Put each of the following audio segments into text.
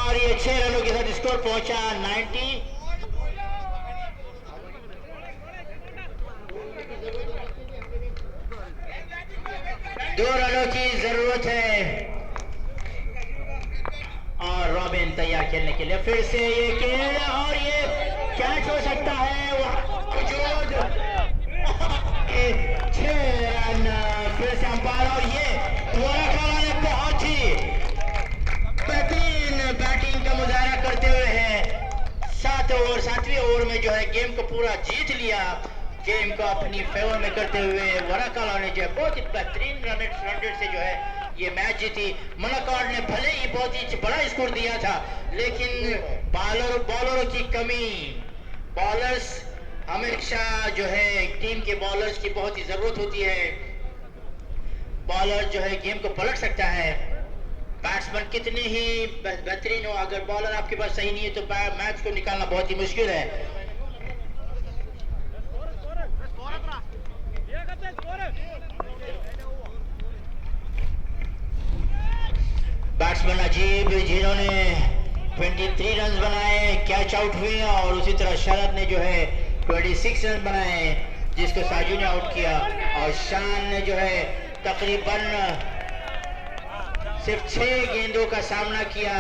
और ये 6 रनों के साथ स्कोर पहुंचा 90। दो रनों की जरूरत है और रॉबिन तैयार खेलने के लिए। फिर से ये खेल और ये कैच हो सकता है मौजूद। 6 रन फिर से अंपायर और ये वराकाला ने बहुत ही बेहतरीन बैटिंग का मुजाहरा करते हुए है। 7वें ओवर में जो है गेम को पूरा जीत लिया। गेम को अपनी फेवर में करते हुए वराकाला ने जो है बहुत ही बेहतरीन रन रेट से जो है ये मैच जीती। मलाकार्ड ने भले ही बहुत ही बड़ा स्कोर दिया था, लेकिन बॉलरों की कमी, बॉलर्स हमेशा जो है टीम के बॉलर्स की बहुत ही जरूरत होती है। बॉलर जो है गेम को पलट सकता है। बैट्समैन कितने ही बेहतरीन हो, अगर बॉलर आपके पास सही नहीं है तो मैच को निकालना बहुत ही मुश्किल है। बैट्समैन अजीब जिन्होंने 23 रन बनाए कैच आउट हुए और उसी तरह शरद ने जो है 26 रन बनाए जिसको साजू ने आउट किया और शान ने जो है तकरीबन सिर्फ 6 गेंदों का सामना किया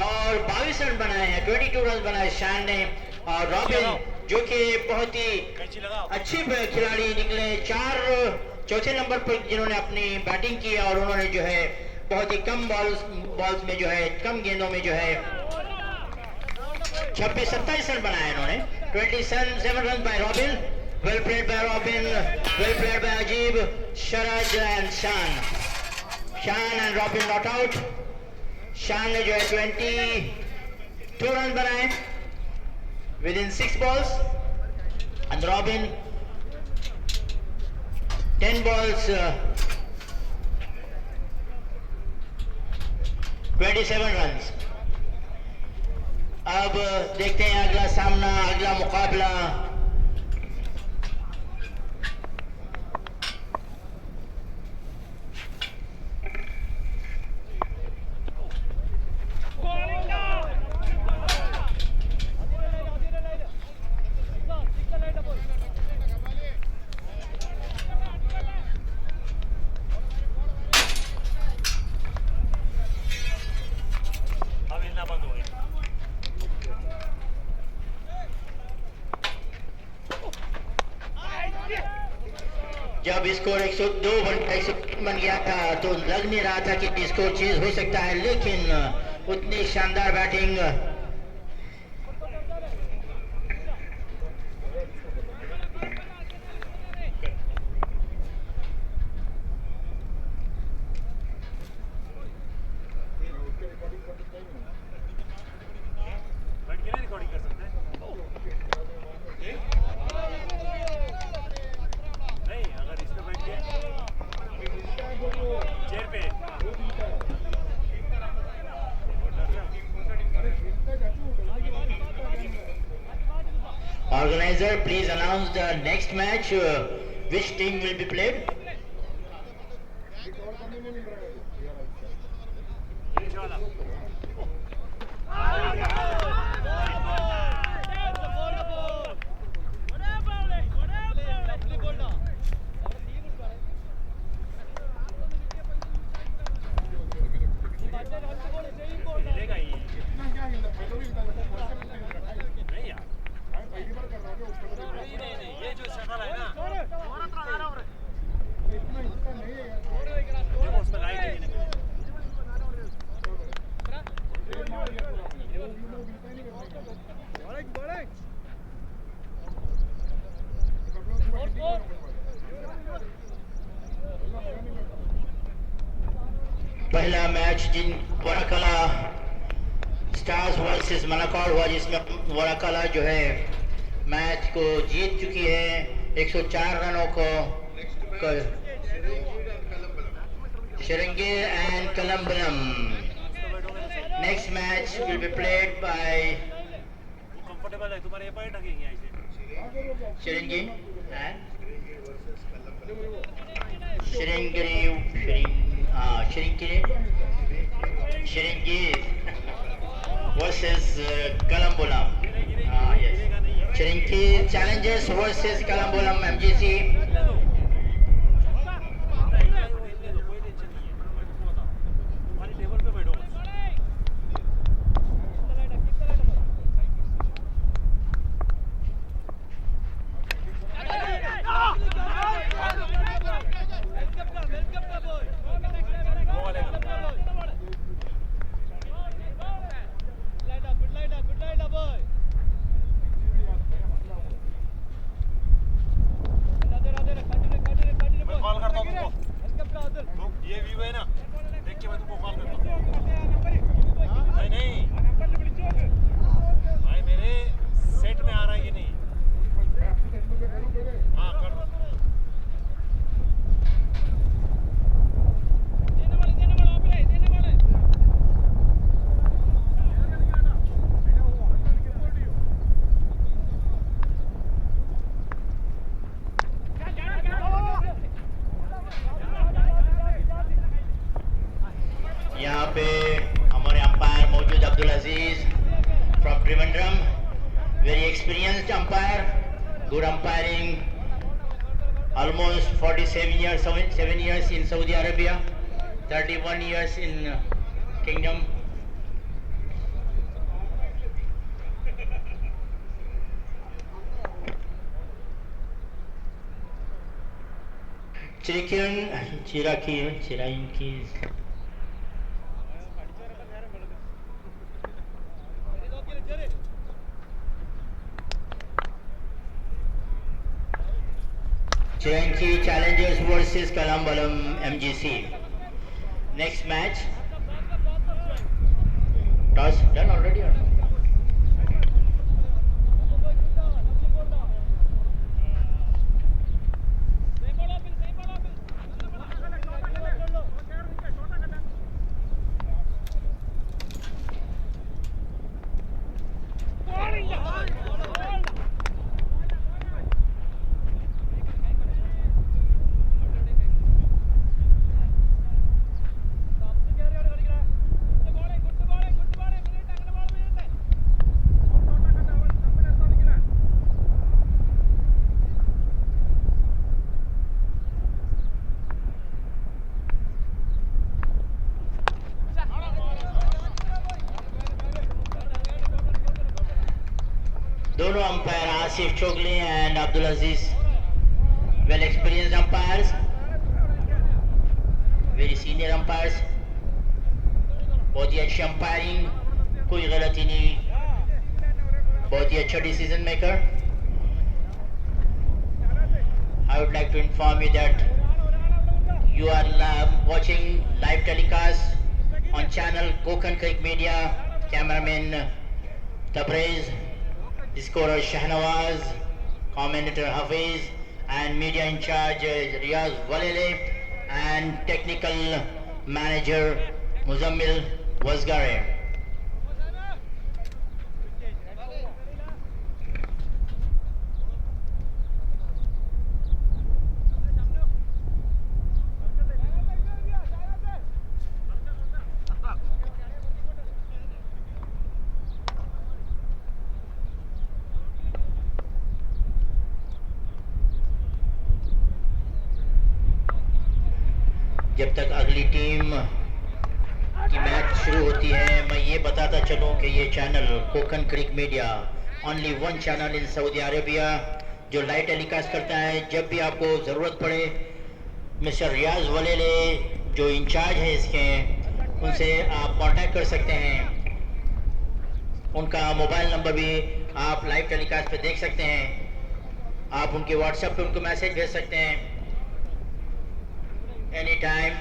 और 22 रन बनाए हैं। 22 रन बनाए शान ने और रॉबिन जो कि बहुत ही अच्छी खिलाड़ी निकले, 4 नंबर पर जिन्होंने अपनी बैटिंग की और उन्होंने जो है बहुत ही कम बॉल्स में जो है कम गेंदों में जो है 27 रन बनाए इन्होंने। 27 run by robin, well played by robin, well played by अजीब, शरद एंड शान एंड रॉबिन नॉट आउट। शान ने जो है 22 रन बनाए with in 6 balls and robin 10 balls 27 run. अब देखते हैं अगला सामना, अगला मुकाबला। जब स्कोर 102 बन गया था तो लग नहीं रहा था कि स्कोर चेंज हो सकता है, लेकिन उतनी शानदार batting Organizer, please announce the next match. Which team will be played? पहला मैच जिन वराकाला स्टार्स वर्सेस मलाकार्ड हुआ जिसमें वराकाला जो है मैच को जीत चुकी है 104 रनों को। Sherengir and Columbaram. Next match will be played by Sherengir and Sherengir versus Kalambulam. Yes. Chirinki Challengers versus Kalambulam MGC. यहाँ पे हमारे अंपायर मौजूद Abdul Aziz from Trivandrum, very experienced umpire, good umpiring, almost 47 years, 7 years in Saudi Arabia, 31 years in Kingdom. Chiraki. Chiranki Challengers versus Kalambalam MGC. Next match. Toss done already or no? दोनों umpire Asif Chogle and Abdul Aziz well experienced umpires, very senior umpires, बहुत ही अच्छी umpiring, कोई गलती नहीं, बहुत ही अच्छा decision maker. I would like to inform you that you are watching live telecast on channel Konkan Creek Media. Cameraman Tabriz, scorer Shahnawaz, commentator Hafiz, and media in charge Riyaz Walele, and technical manager Muzammil Wasgare. जब तक अगली team की match शुरू होती है, मैं ये बताता चलूं कि ये channel Konkan creek media, only one channel in Saudi Arabia, जो लाइव टेलीकास्ट करता है. जब भी आपको ज़रूरत पड़े, मिस्टर रियाज वलेले जो इंचार्ज है इसके, उनसे आप कांटेक्ट कर सकते हैं. उनका मोबाइल नंबर भी आप लाइव टेलीकास्ट पे देख सकते हैं. आप उनके व्हाट्सएप पे उनको मैसेज भेज सकते हैं एनी टाइम.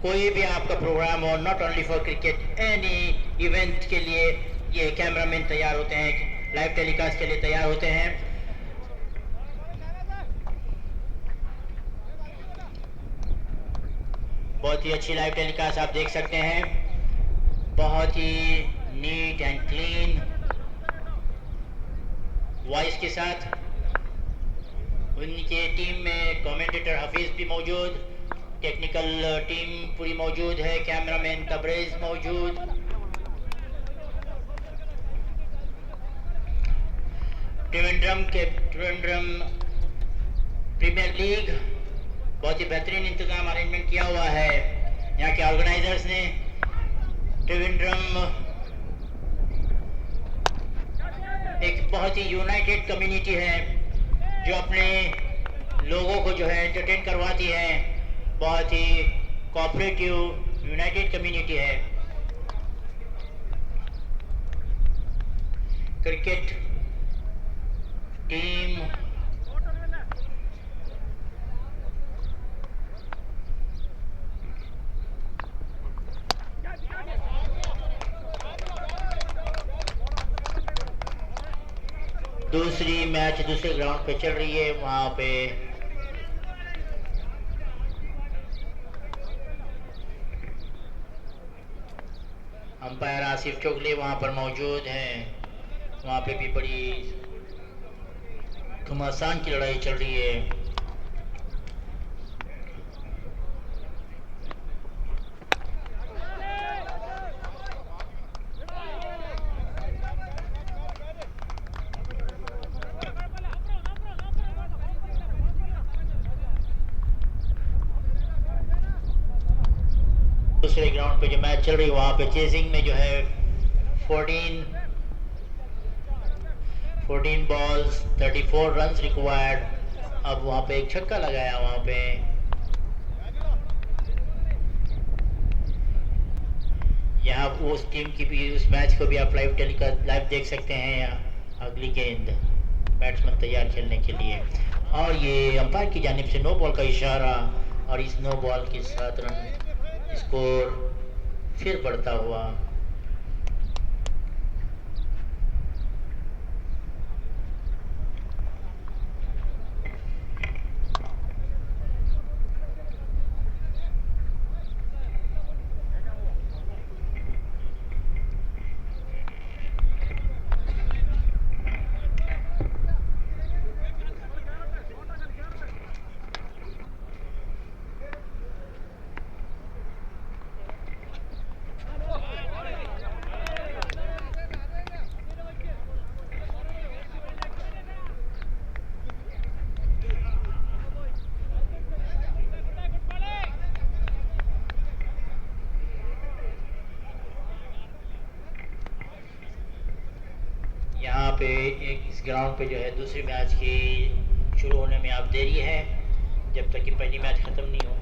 कोई भी आपका प्रोग्राम हो, not only for cricket, any event के लिए ये कैमरामैन तैयार होते हैं, लाइव टेलीकास्ट के लिए तैयार होते हैं. बहुत ही अच्छी लाइव टेलीकास्ट आप देख सकते हैं, बहुत ही नीट एंड क्लीन वॉइस के साथ. उनके टीम में कमेंटेटर हफीज भी मौजूद, टेक्निकल टीम पूरी मौजूद है, कैमरामैन तबरेज मौजूद. त्रिवेंद्रम प्रीमियर लीग बहुत ही बेहतरीन इंतजाम अरेंजमेंट किया हुआ है यहाँ के ऑर्गेनाइजर्स ने। त्रिवेंद्रम एक बहुत ही यूनाइटेड कम्युनिटी है जो अपने लोगों को जो है एंटरटेन करवाती है। बहुत ही कोऑपरेटिव यूनाइटेड कम्युनिटी है। क्रिकेट टीम दूसरी मैच दूसरे ग्राउंड पे चल रही है। वहां पे अंपायर आसिफ चोगले वहां पर मौजूद हैं। वहां पे भी बड़ी घमासान की लड़ाई चल रही है। दूसरे ग्राउंड पे जो मैच चल रही है वहां पे चेजिंग में जो है 14 बॉल्स 34 रन्स रिक्वायर्ड। अब वहां पे एक छक्का लगाया। वहां पे यहाँ उस टीम की भी उस मैच को भी आप लाइव देख सकते हैं। यहाँ अगली गेंद बैट्समैन तैयार खेलने के लिए और ये अंपायर की जानिब से नो बॉल का इशारा और इस नो बॉल के साथ रन स्कोर फिर बढ़ता हुआ। यहाँ पे एक इस ग्राउंड पे जो है दूसरी मैच की शुरू होने में आप देरी है जब तक कि पहली मैच ख़त्म नहीं हो।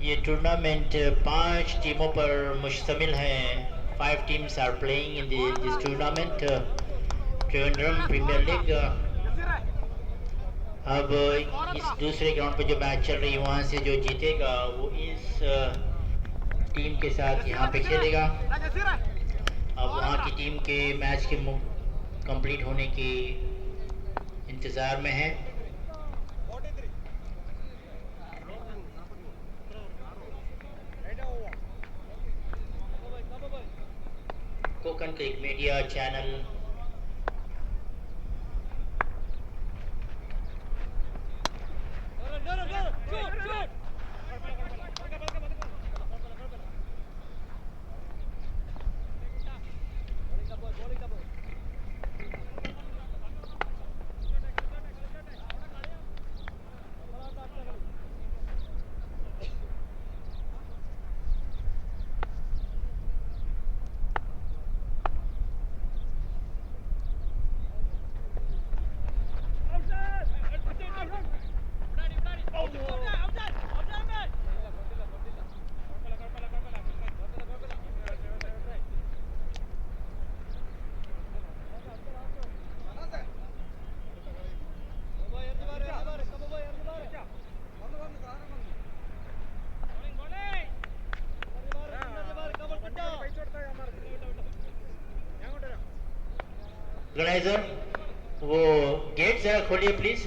ये टूर्नामेंट 5 टीमों पर मुश्तमिल है। 5 teams are playing in this tournament, Trivandrum Premier League। अब इस दूसरे ग्राउंड पे जो मैच चल रही है वहाँ से जो जीतेगा वो इस टीम के साथ यहाँ पे खेलेगा। अब वहाँ की टीम के मैच के कंप्लीट होने की इंतज़ार में है। कोकन क्रिक मीडिया चैनल ऑर्गेनाइजर वो गेट जरा खोलिए प्लीज।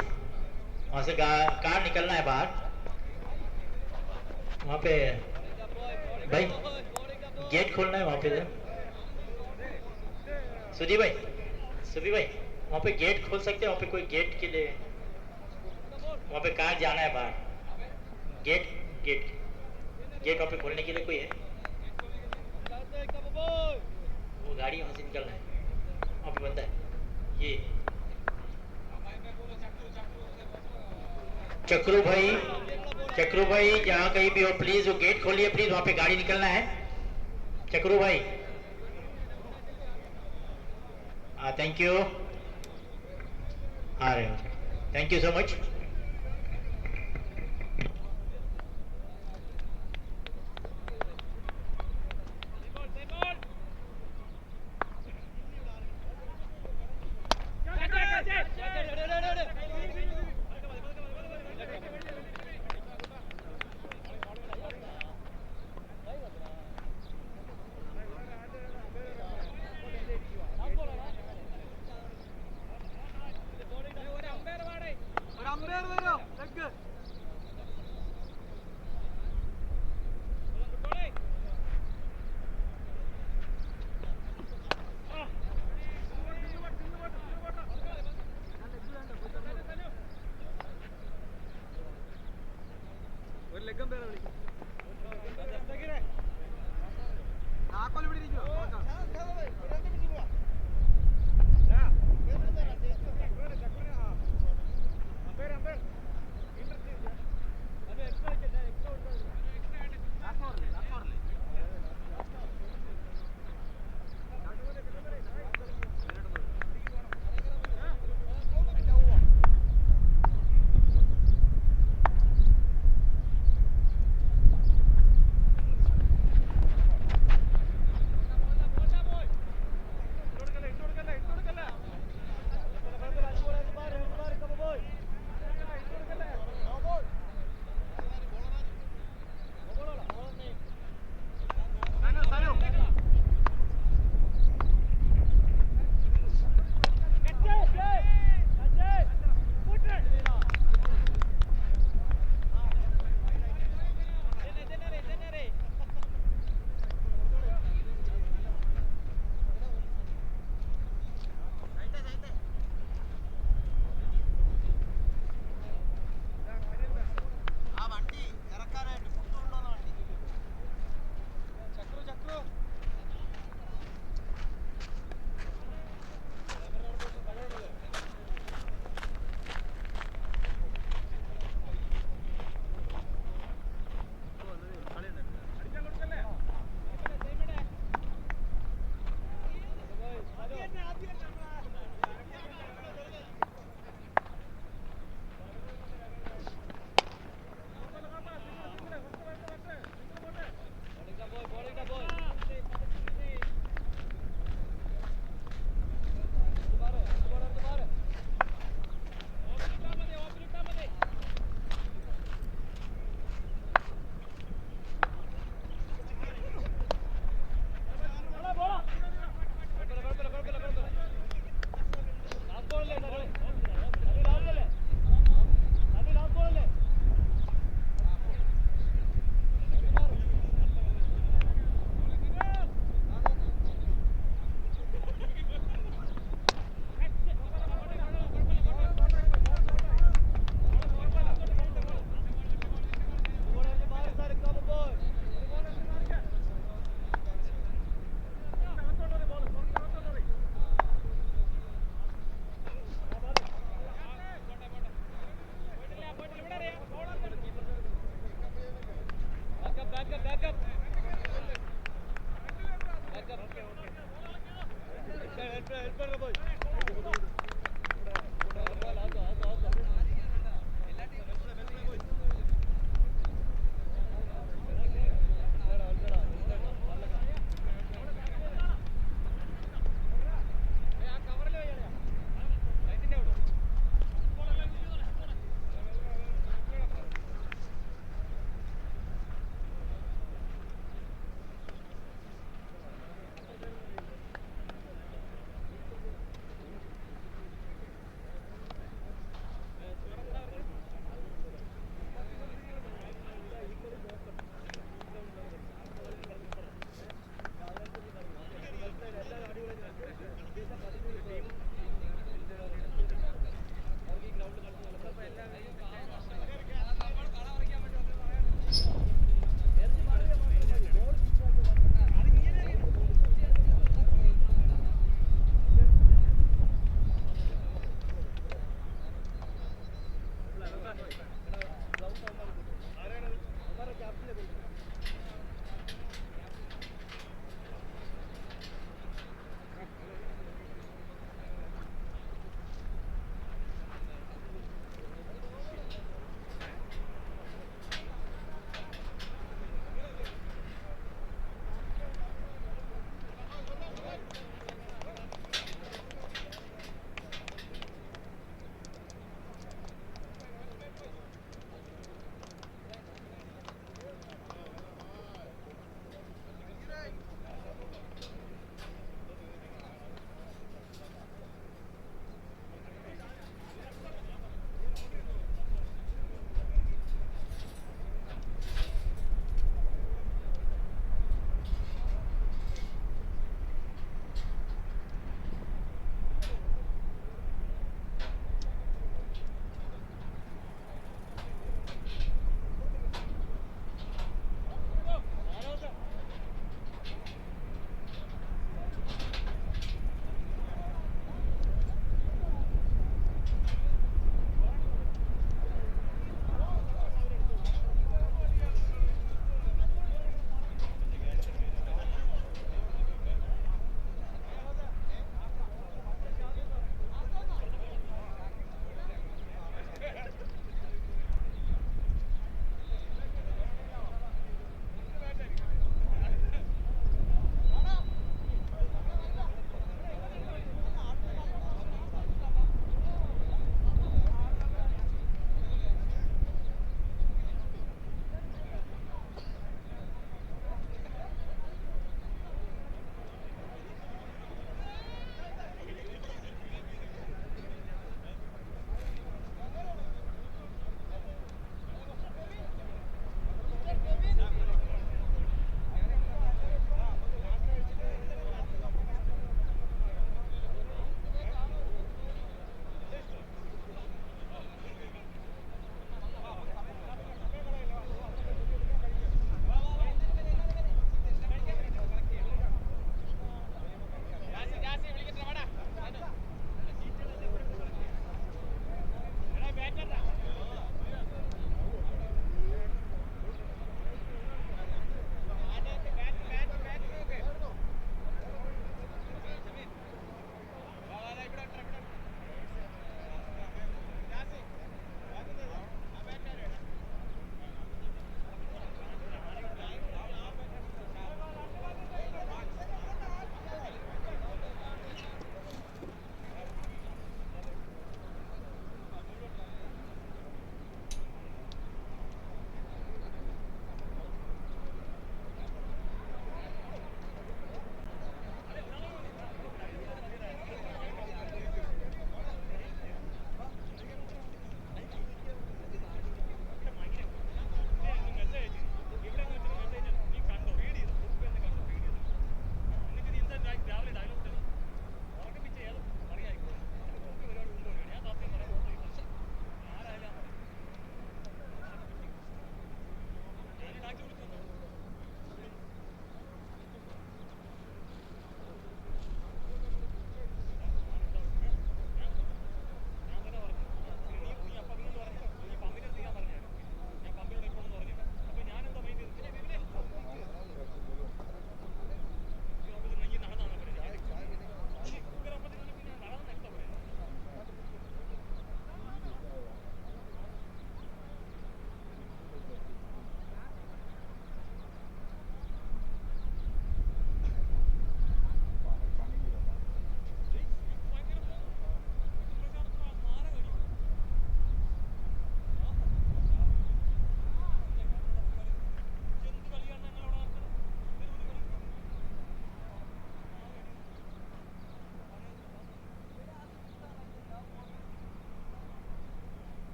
वहां से कार निकलना है बाहर। वहां पे भाई गेट खोलना है वहां पे। सुधी भाई सभी भाई वहाँ पे गेट खोल सकते हैं, वहाँ पे कोई गेट के लिए वहाँ पे कार जाना है बाहर, गेट गेट गेट वहाँ पे खोलने के लिए कोई है? वो गाड़ी वहाँ से निकलना है, वहाँ पे बंदा है ये चक्रू भाई जहाँ कहीं भी हो प्लीज वो गेट खोलिए प्लीज, वहाँ पे गाड़ी निकलना है चक्रू भाई। हाँ थैंक यू, आ रहे हो, थैंक यू सो मच।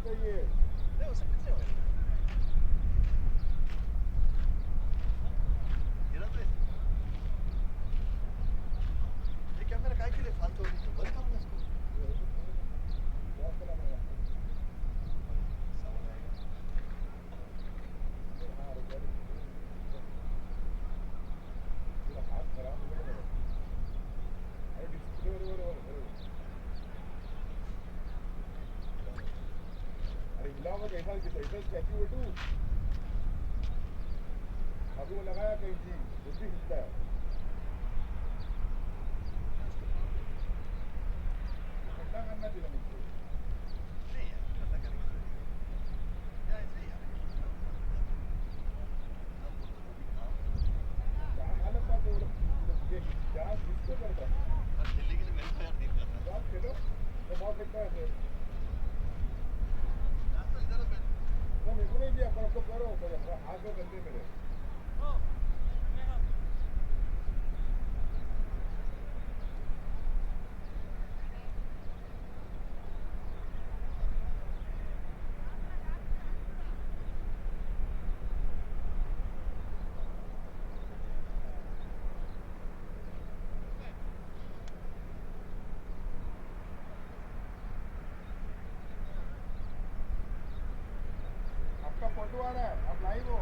चाहिए। ये कैमरा काय के लिए फालतू बंद करो ना इसको। ऐसा स्टैचू है तू अभी वो लगाया कहीं थी वो भी हिलता है ठंडा करना चाहिए मुझको नहीं यार ठंडा करने की क्या ऐसे ही यार क्या हालत बात है ये क्या किसको करता है दिल्ली के लिए मेरे को यार नहीं कर रहा बात खेलो तो बहुत लगता है तो इधर पे ना मेरे को नहीं दिया पर अब तो करो हाथ में गंदे मेरे आपका फोटो आ रहा है आप लाइव हो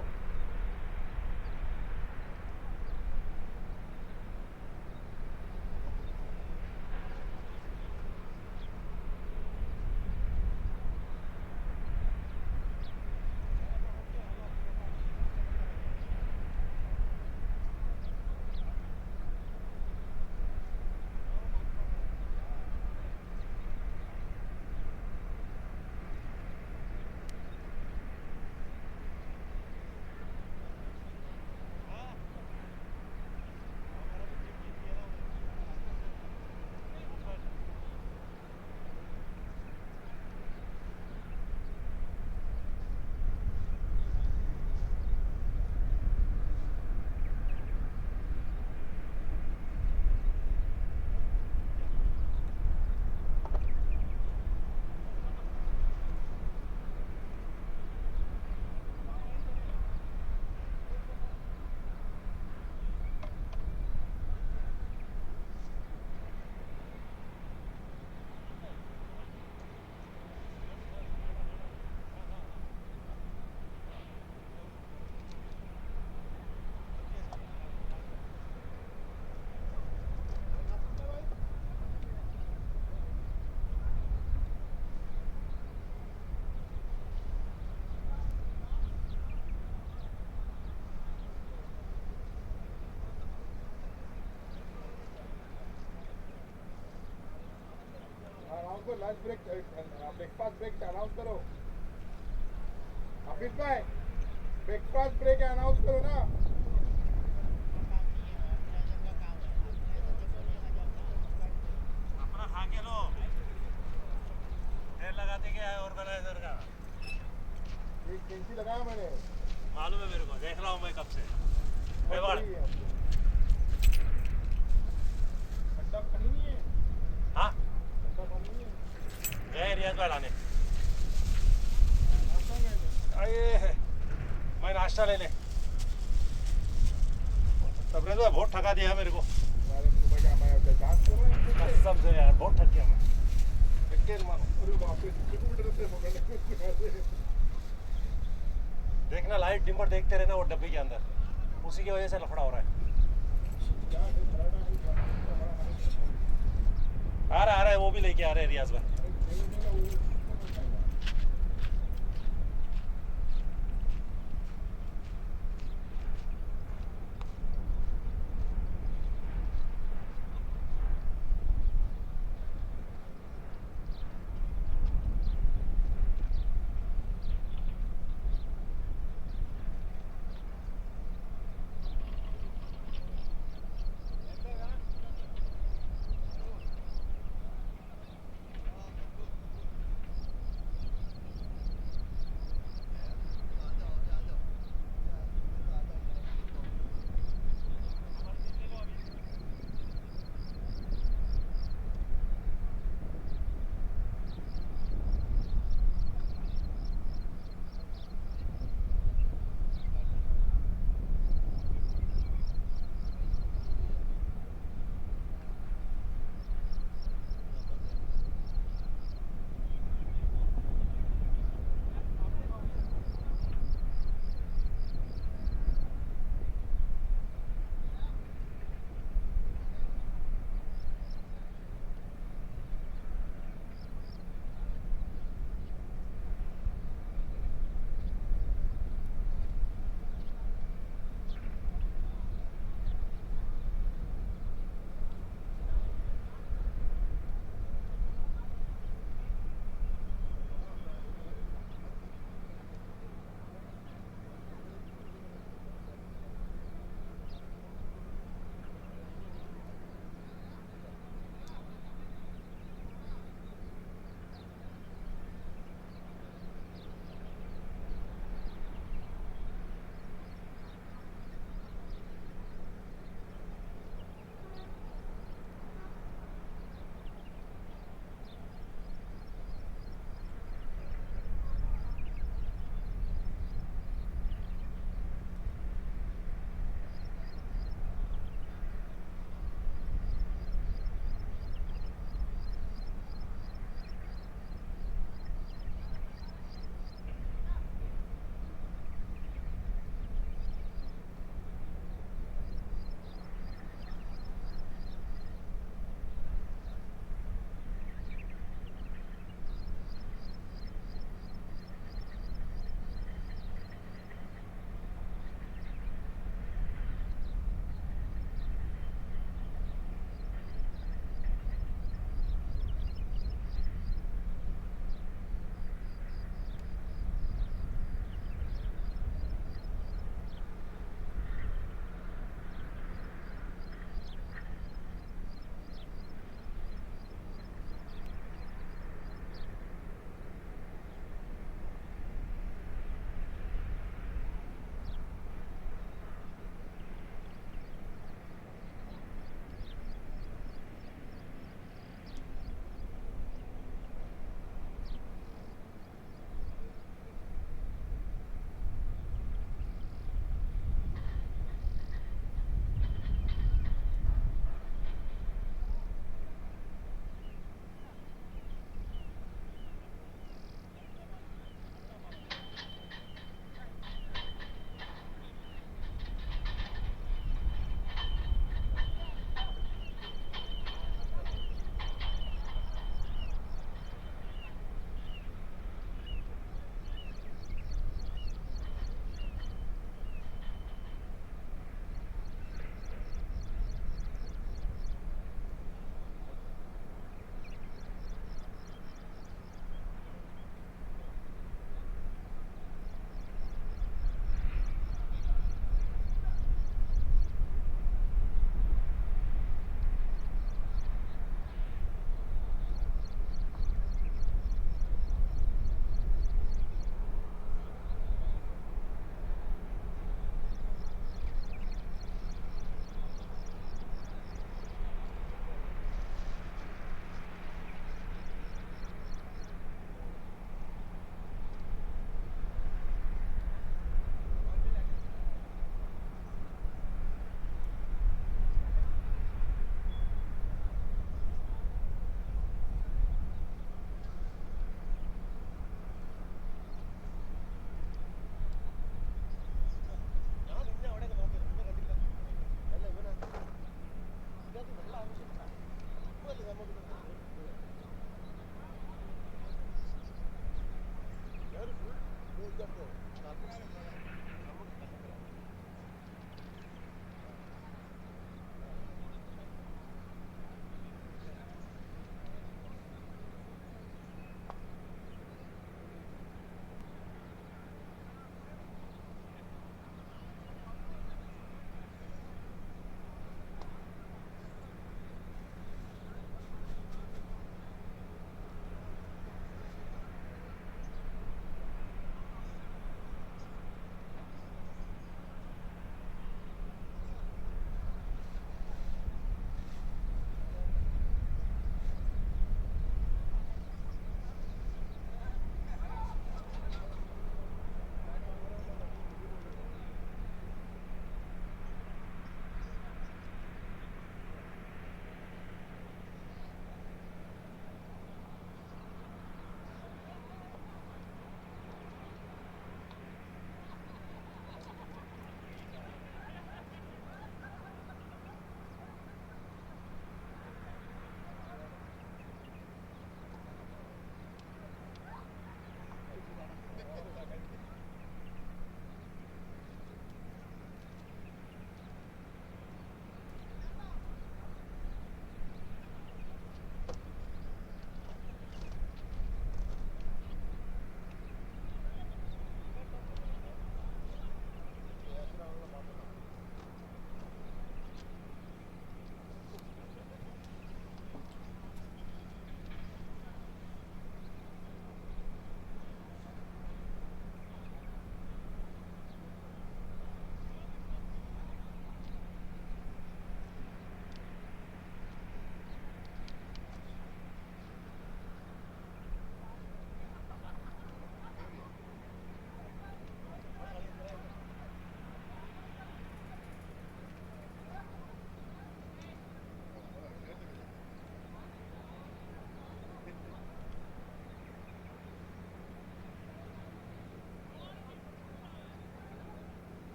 अनाउंस करो lunch break breakfast break announce करो हाफिज भाई ब्रेकफास्ट ब्रेक अनाउंस करो ना अपना खा के लो देर लगाते क्या है ऑर्गेनाइजर का एक कैंची लगाया मैंने मालूम है मेरे को देख रहा हूँ मैं कब से मेवाड़ ठंडा पानी नहीं है हाँ ठंडा पानी नहीं है गए रियाज भाई लाने नाश्ता में आइए मैं नाश्ता ले ले तबरे तो बहुत ठगा दिया मेरे को ₹12 का मैं जांच कर रहा हूँ कसम से यार बहुत ठग गया मैं टिकट मारो अरे बाप रे किलोमीटर से पकड़ने को देखना लाइट डिमर देखते रहना वो डब्बे के अंदर उसी की वजह से लफड़ा हो रहा है आ रहा है वो भी लेके आ रहे हैं रियाज भाई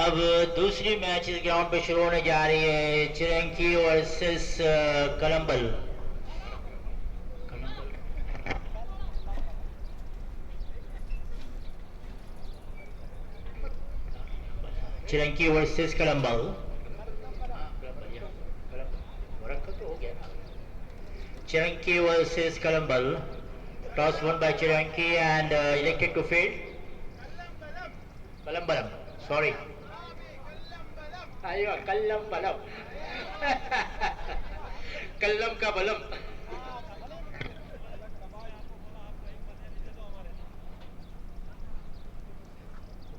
अब दूसरी मैच इस ग्राउंड पे शुरू होने जा रही है, Chiranki versus Kalambal. Chiranki versus Kalambal. Chiranki versus Kalambal. Toss won by Chiranki and elected to field. Kalambalam. Sorry. Ayo, Kalambalam. Kallam ka balam.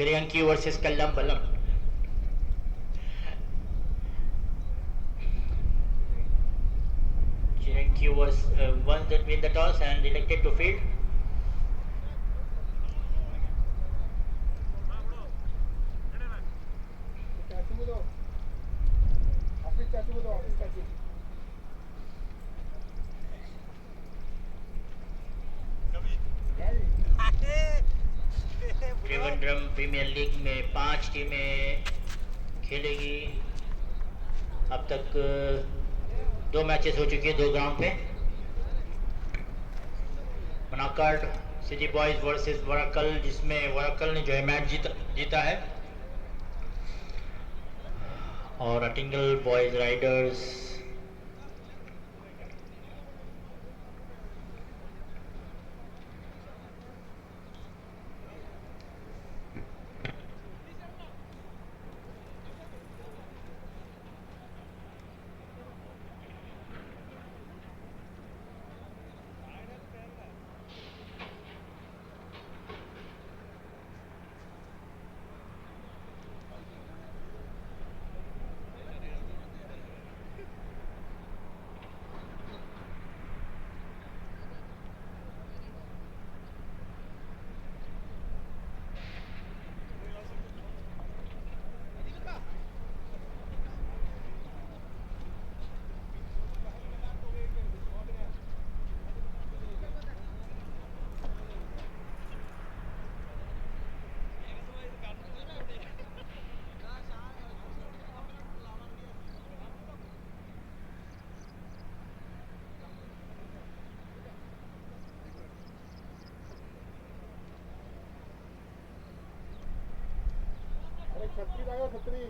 Chiranki versus Kalambalam. Chiranki was won win the toss and elected to field. चाचू को दो office चाचू को दो office चाचू Trivandrum premiere league में 5 टीमें खेलेगी। अब तक 2 मैचेस हो चुके हैं 2 ग्राउंड पे। मनाकड़ सिटी बॉयज वर्सेस वराकल, जिसमें वराकल ने जो है मैच जीता है, और अटिंगल बॉयज राइडर्स अरे छतरी लाओ छतरी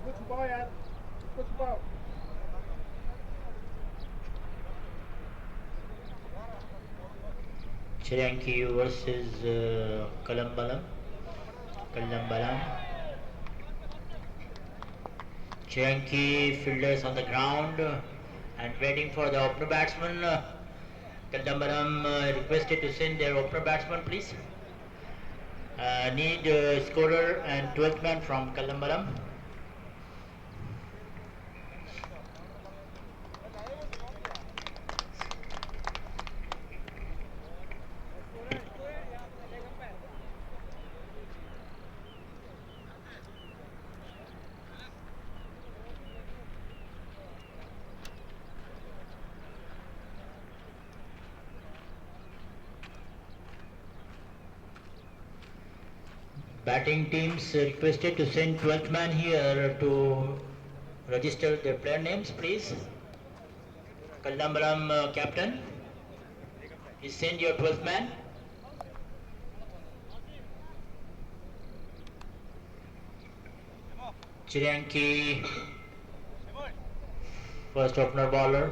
इसको छुपाओ यार इसको छुपाओ Chiranki versus Kalambalam. Chiranki fielders on the ground and waiting for the opener batsman. Kalambalam requested to send their opener batsman, please. Need scorer and 12th man from Kalambalam. Batting teams requested to send 12th man here to register their player names, please. Kalambalam captain, please send your 12th man. Chiranki First opener bowler.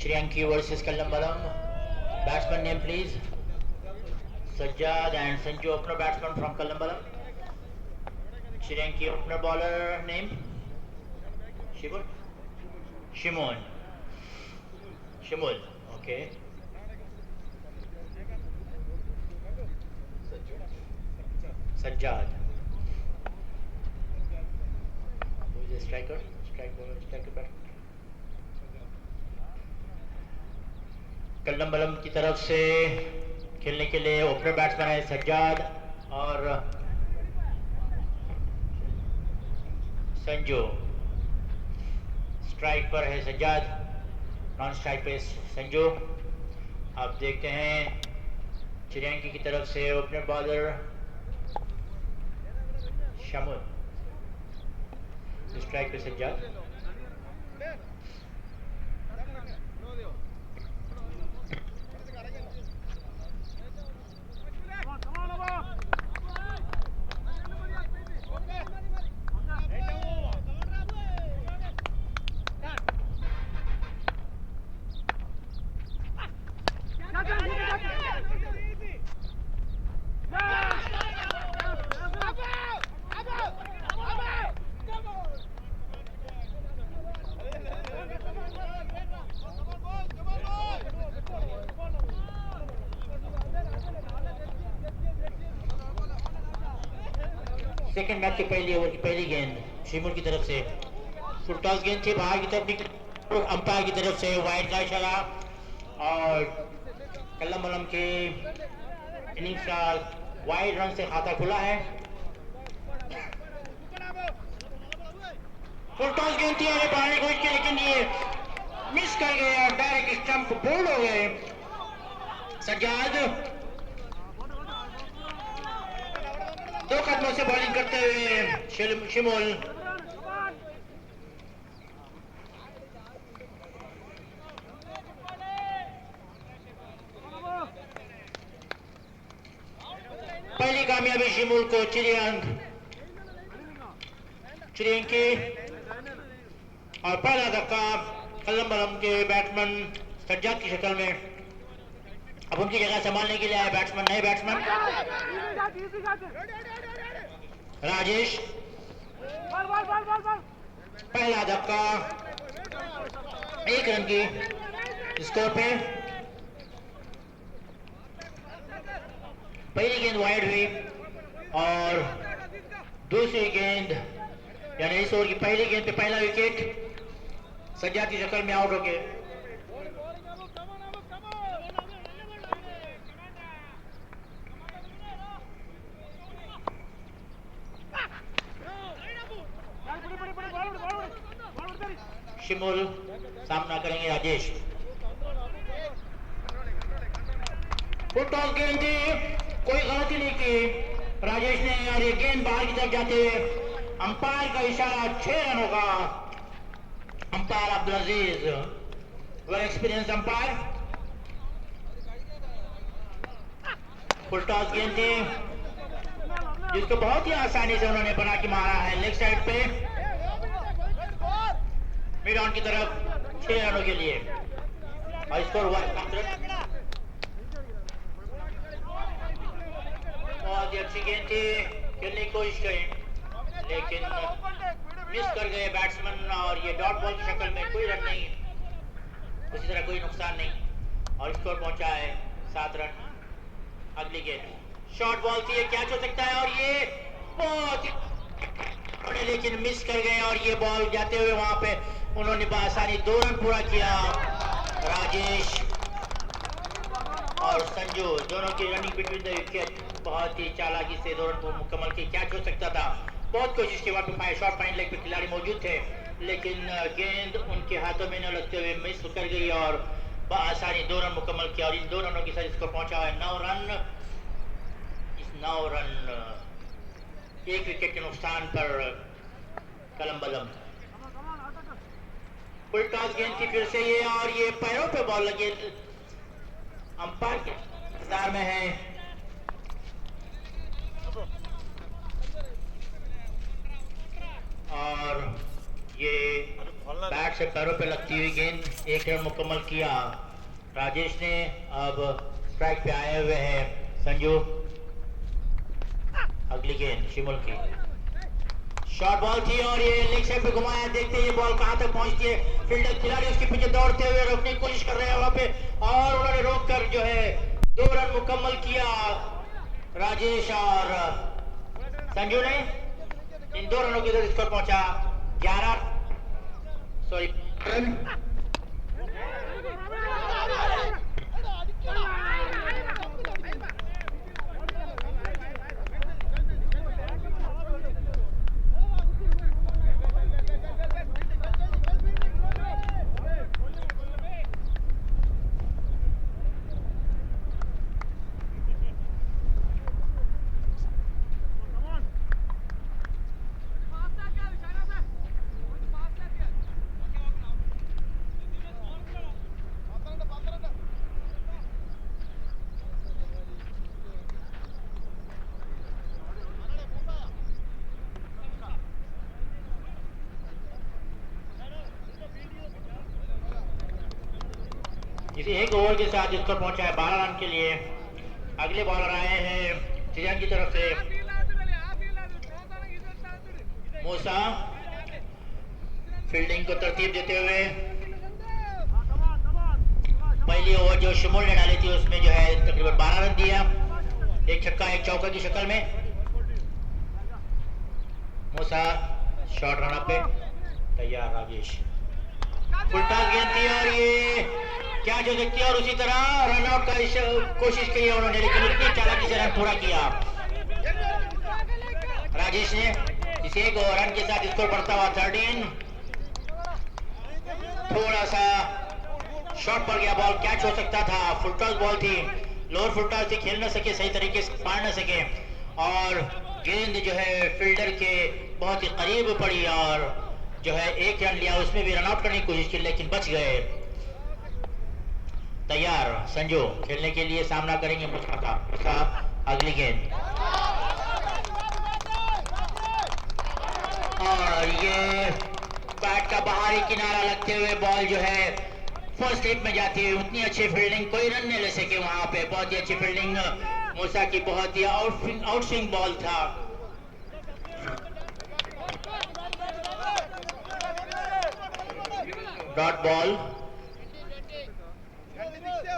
Shriyanki versus Kallambalam. Batsman name please. Sajjad and Sanju opener batsman from Kallambalam. Shriyanki opener bowler name. Shimon. Shimul. Okay. Sajjad. Who is a striker? Striker batsman. कल्लम्बलम की तरफ से खेलने के लिए opener batsman है सज्जाद और Sanju. Strike पर है सज्जाद, नॉन स्ट्राइक पे संजू। आप देखते हैं श्रीलंका की तरफ से ओपनर बॉलर शमुल, स्ट्राइक पे सज्जाद। सेकंड मैच के पहले ओवर की पहली गेंद शिमुल की तरफ से फुल टॉस गेंद थी, बाहर की तरफ अंपायर की तरफ से वाइड का इशारा और कल्लम्बलम के इनिंग्स का वाइड रन से खाता खुला है। फुल टॉस गेंद थी, आगे बढ़ाने की कोशिश की लेकिन ये मिस कर गए और डायरेक्ट स्टंप बोल्ड हो गए। सज्जाद दो कदमों से बॉलिंग करते हुए शिमुल। पहली कामयाबी शिमुल को श्रीलंकी और पहला धक्का कल्लम्बलम के बैट्समैन सज्जाद की शक्ल में। अब उनकी जगह संभालने के लिए आए बैट्समैन, नए बैट्समैन राजेश। पहला धक्का 1 रन की स्कोर पे। पहली गेंद वाइड हुई और दूसरी गेंद यानी इस ओवर की पहली गेंद पे पहला विकेट सज्जाद की शक्ल में आउट हो गए। शिमुल सामना करेंगे राजेश। फुल टॉस गेंद थी, कोई गलती नहीं की राजेश ने और ये गेंद बाहर की तरफ जाते हुए अंपायर का इशारा 6 रनों का। Umpire Abdul Aziz well experience umpire. Full toss गेंद थी जिसको बहुत ही आसानी से उन्होंने बना के मारा है लेग साइड पे मिड ऑन की तरफ 6 रनों के लिए और स्कोर हुआ 7 रन। बहुत ही अच्छी गेंद थी, खेलने की कोशिश करें लेकिन मिस कर गए बैट्समैन और ये डॉट बॉल की शक्ल में कोई रन नहीं, उसी तरह कोई नुकसान नहीं और स्कोर पहुंचा है 7 रन। अगली गेंद शॉर्ट बॉल थी, ये कैच हो सकता है और ये बहुत ही लेकिन मिस कर गए और ये बॉल जाते हुए वहां पे उन्होंने आसानी 2 रन पूरा किया। राजेश और संजू दोनों की रनिंग बिटवीन द विकेट बहुत ही चालाकी से 2 रन को मुकम्मल की। कैच हो सकता था, बहुत कोशिश के बाद शॉर्ट पॉइंट लेग पे खिलाड़ी मौजूद थे लेकिन गेंद उनके हाथों में न लगते हुए मिस कर गई और आसानी 2 रन मुकम्मल किया और इन 2 रनों के साथ इसको पहुंचा है 9 रन। इस 9 रन 1 विकेट के नुकसान पर कलम बलम। फुल टॉस गेंद थी फिर से ये और ये पैरों पे बॉल लगी, अंपायर के इंतजार में है। और ये बैट से पैरों पे लगती हुई गेंद 1 रन मुकम्मल किया राजेश ने। अब स्ट्राइक पे आए हुए हैं संजू। अगली गेंद शिमुल की शॉर्ट बॉल थी और ये लेग साइड पे घुमाया, देखते ये बॉल कहां तक पहुंचती है। फील्डर खिलाड़ी उसके पीछे दौड़ते हुए रोकने की कोशिश कर रहे हैं वहां पे और उन्होंने रोककर जो है 2 रन मुकम्मल किया राजेश और संजू ने। इन 2 रनों की तरफ स्कोर पहुंचा 11 रन। इसी 1 ओवर के साथ स्कोर पहुंचा है 12 रन के लिए। अगले बॉलर आए हैं सीजन की तरफ से मूसा। फील्डिंग को तरतीब देते हुए पहली ओवर जो शिमुल ने डाली थी उसमें जो है तकरीबन 12 रन दिया, 1 छक्का 1 चौका की शक्ल में। मूसा शॉर्ट रन पे तैयार राजेश। उल्टा गेंद थी और ये क्या जो देखती है और उसी तरह रन आउट का कोशिश की उन्होंने लेकिन उतनी चालाकी से रन पूरा किया राजेश ने। इस 1 रन के साथ स्कोर बढ़ता हुआ 13। थोड़ा सा शॉट पड़ गया, बॉल कैच हो सकता था। फुल टॉस बॉल थी, लोअर फुल टॉस थी, खेल न सके सही तरीके से, पार न सके और गेंद जो है फील्डर के बहुत ही करीब पड़ी और जो है 1 रन लिया, उसमें भी रन आउट करने की कोशिश की लेकिन बच गए। तैयार संजू खेलने के लिए सामना करेंगे मुश्ताक का। अगली गेंद और ये बैट का बाहरी किनारा लगते हुए बॉल जो है फर्स्ट स्लिप में जाती है। उतनी अच्छी फील्डिंग कोई रन नहीं ले सके वहां पे, बहुत ही अच्छी फील्डिंग मूसा की, बहुत ही आउटस्विंग बॉल था। Dot ball.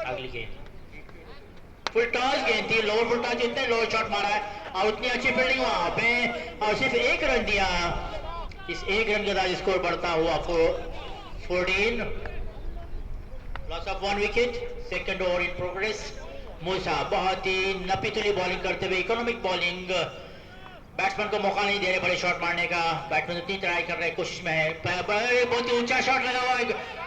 अगली गेंद फुल टॉस गेंद थी, लोअर फुल टॉस, जितने लोअर शॉट मारा है और उतनी अच्छी फील्डिंग वहां पे, और सिर्फ एक रन दिया। इस एक रन के साथ स्कोर बढ़ता हुआ 14, loss of 1 wicket. Second over in progress. Musa बहुत ही नपीतुली बॉलिंग करते हुए, इकोनॉमिक बॉलिंग, बैट्समैन को मौका नहीं दे रहे बड़े शॉट मारने का। बैट्समैन इतनी ट्राई कर रहे, कोशिश में है, बहुत ही ऊंचा शॉट लगा हुआ है,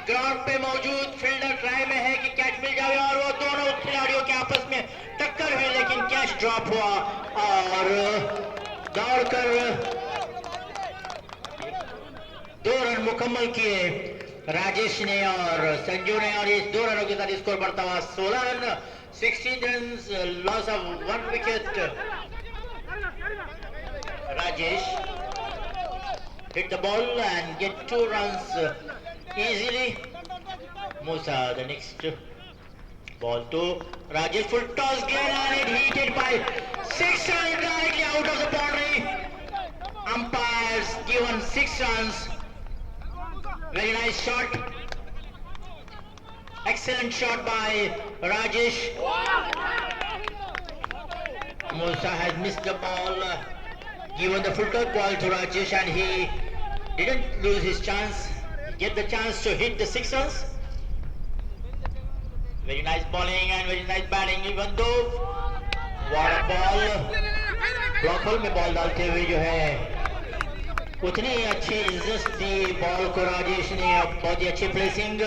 ग्राउंड पे मौजूद फील्डर ट्राई में है कि कैच मिल जाए, और वो दोनों खिलाड़ियों के आपस में टक्कर हुई, लेकिन कैच ड्रॉप हुआ और दौड़कर 2 रन मुकम्मल किए राजेश ने और संजू ने, और इस 2 रनों के साथ स्कोर बढ़ता हुआ 16 run, 16 run, loss of 1 wicket. Rajesh hit the ball and get 2 runs easily. Musa the next ball to Rajesh, full toss again and it hit by 6 runs directly out of the boundary. Umpires given 6 runs. Very nice shot. Excellent shot by Rajesh. Musa has missed the ball. Given the full toss ball to Rajesh and he didn't lose his chance. Get the chance to hit the 6 runs. Very nice bowling and very nice batting, even though what a ball. Block whole में ball डालते हुए जो है उतनी अच्छी इज्जत the ball को राजेश ने, बहुत ही अच्छी placing.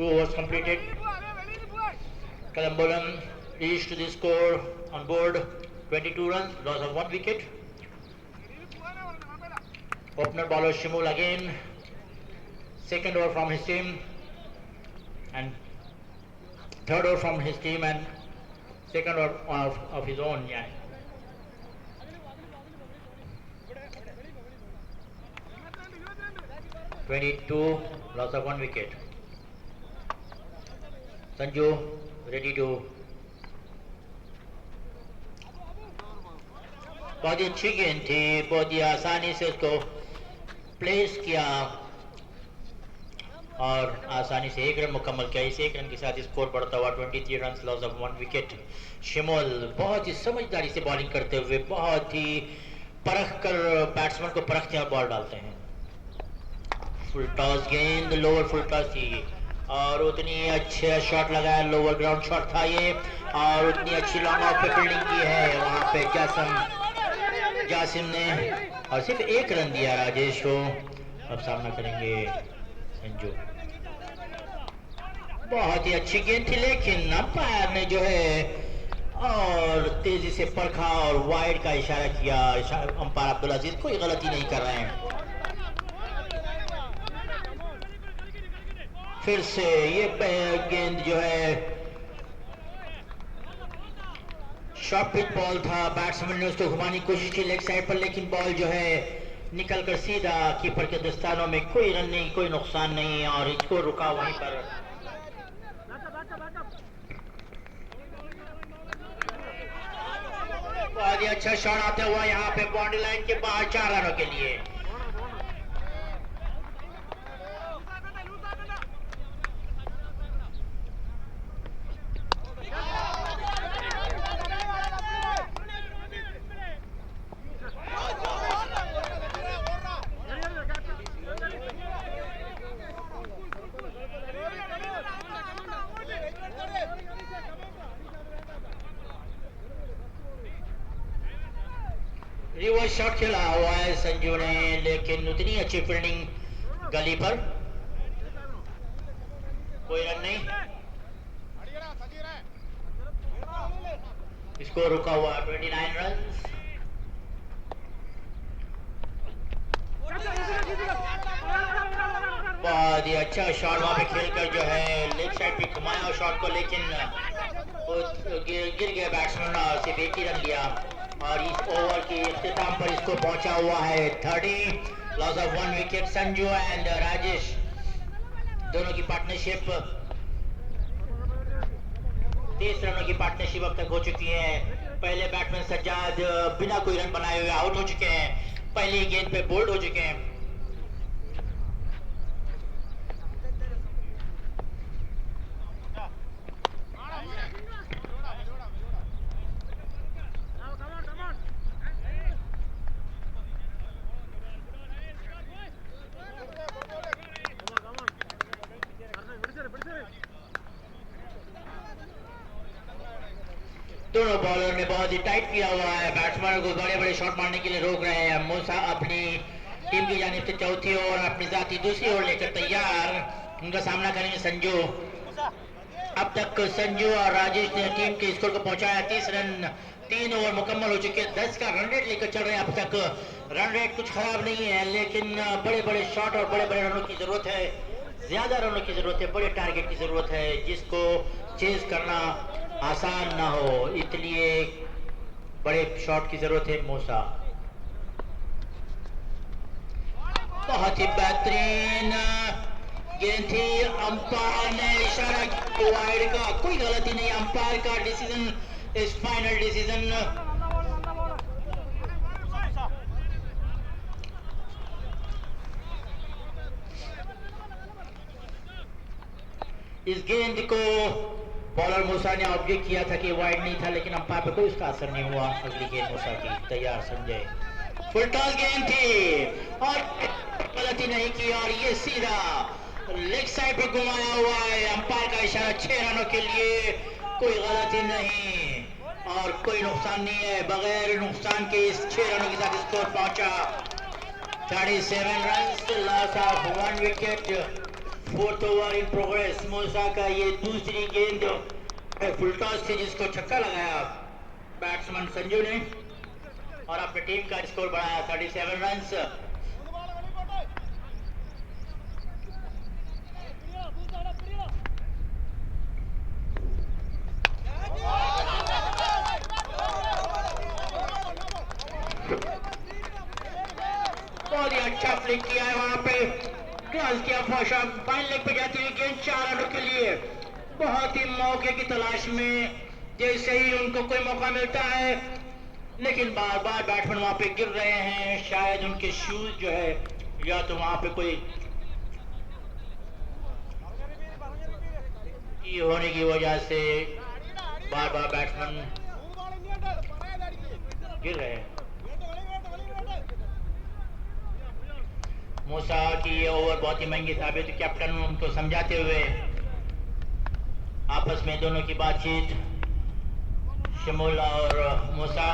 Two overs completed. Columbolan reached the score on board 22 runs, loss of 1 wicket. Opener bowler Shimul again, second over from his team and third over from his team and second over of his own. Yeah. (22) loss of 1 wicket. Sanju ready to, बहुत ही अच्छी गेंद थी, बहुत ही आसानी से उसको place किया और आसानी से 1 रन मुकम्मल किया। इस 1 रन के साथ स्कोर बढ़ता हुआ 23 रन, लॉस ऑफ 1 विकेट। शिमोल बहुत ही समझदारी से बॉलिंग करते हुए, बहुत ही परख कर बैट्समैन को परखते हैं और बॉल डालते हैं। फुल टॉस गेंद, लोअर फुल टॉस थी और उतनी अच्छे शॉट लगाया, लोअर ग्राउंड शॉट था ये, और उतनी अच्छी लॉन्ग ऑफ पे फील्डिंग की है वहां पे जासिम ने, और सिर्फ 1 रन दिया राजेश को। अब सामना करेंगे संजू। बहुत ही अच्छी गेंद थी, लेकिन अंपायर ने जो है और तेजी से परखा और वाइड का इशारा किया। अंपायर अब्दुल अजीज कोई गलती नहीं कर रहे हैं। फिर से ये गेंद जो है शॉर्ट पिच बॉल था, बैट्समैन ने उसको घुमाने की कोशिश की लेग साइड पर, लेकिन बॉल जो है निकलकर सीधा कीपर के दस्तानों में। कोई रन नहीं, कोई नुकसान नहीं, और इसको रुका वहीं पर। बहुत ही अच्छा शॉट आता हुआ यहाँ पे बाउंड्री लाइन के बाहर 4 रनों के लिए। रिवर्स शॉट खेला हुआ है संजू ने, लेकिन उतनी अच्छी फील्डिंग गली पर। कोई रन नहीं, स्कोर रुका हुआ 29 रन। बहुत ही अच्छा शॉट वहां पे खेलकर जो है लेग साइड पे घुमाया और शॉट को, लेकिन वो गिर गया बैट्समैन और सिर्फ एक ही रन लिया। और इस ओवर के इख्तिताम पर इसको पहुंचा हुआ है 30, loss of 1 wicket. Sanju and Rajesh दोनों की पार्टनरशिप 30 रनों की पार्टनरशिप अब तक हो चुकी है। पहले बैट्समैन सज्जाद बिना कोई रन बनाए हुए आउट हो चुके हैं, पहली गेंद पे बोल्ड हो चुके हैं। दोनों बॉलर ने बहुत ही टाइट किया हुआ है, बैट्समैन को बड़े बड़े शॉट मारने के लिए रोक रहे हैं। मूसा अपनी टीम की जानिब से चौथी ओवर, अपनी जाती दूसरी ओवर लेकर तैयार, उनका सामना करेंगे संजू। अब तक संजू और राजेश ने टीम के स्कोर को पहुंचाया 30 रन, 3 ओवर मुकम्मल हो चुके हैं, 10 का रन रेट लेकर चल रहे हैं। अब तक रन रेट कुछ खराब नहीं है, लेकिन बड़े बड़े शॉट और बड़े बड़े रनों की जरूरत है, ज्यादा रनों की जरूरत है, बड़े टारगेट की जरूरत है, जिसको चेज करना आसान ना हो, इसलिए बड़े शॉट की जरूरत है। मूसा बहुत ही बेहतरीन गेंद थी, अंपायर ने इशारा किया वाइड का, कोई गलती नहीं, अंपायर का डिसीजन इज फाइनल डिसीजन। इस गेंद को बॉलर मूसा ने ऑब्जेक्ट किया था कि वाइड नहीं था, लेकिन अंपायर पे कोई उसका असर नहीं हुआ। अगली गेंद मूसा की तैयार, संजय फुल टॉस गेंद थी और गलती नहीं की, और ये सीधा लेग साइड पे घुमाया हुआ है। अंपायर का इशारा 6 रनों के लिए, कोई गलती नहीं और कोई नुकसान नहीं है, बगैर नुकसान के इस 6 रनों के साथ स्कोर पहुंचा 37 run, loss of 1 wicket. 4th over in progress. Musa का ये दूसरी गेंद फुल टॉस थी जिसको छक्का लगाया बैट्समैन संजू ने और अपनी टीम का स्कोर बढ़ाया 37 रन। बहुत ही अच्छा फ्लिक किया है वहां पे, क्रॉस किया, फाइन लेग पे जाती हुई गेंद 4 रनों के लिए। बहुत ही मौके की तलाश में, जैसे ही उनको कोई मौका मिलता है, लेकिन बार बार बैट्समैन वहां पे गिर रहे हैं। शायद उनके शूज जो है, या तो वहां पे कोई होने की वजह से बार बार बैट्समैन गिर रहे हैं। मूसा की ये ओवर बहुत ही महंगी साबित, कैप्टन उनको समझाते हुए आपस में दोनों की बातचीत, शमूल और मूसा।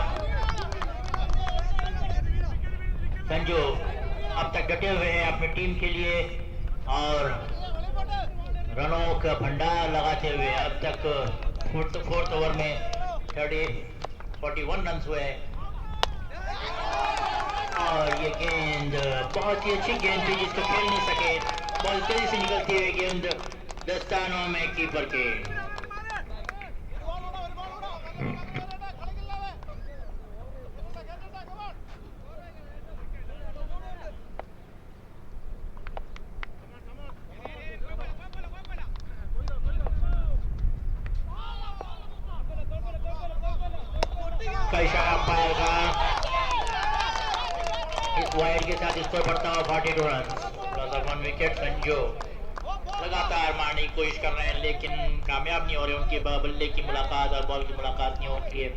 संजू अब तक डटे हुए हैं अपनी टीम के लिए और रनों का भंडार लगाते हुए अब तक 4th ओवर में 41 रन हुए और ये गेंद बहुत ही अच्छी गेंद थी जिसको खेल नहीं सके, बॉल तेजी से निकलती हुई गेंद दस्तानों में कीपर के। का इशारा अंपायर का, इस वाइड के साथ स्कोर बढ़ता हुआ 42 run, loss of 1 wicket. Sanju लगातार मारने की कोशिश कर रहे हैं लेकिन कामयाब नहीं हो रहे, उनकी बल्ले की मुलाकात और बॉल की मुलाकात नहीं होती है।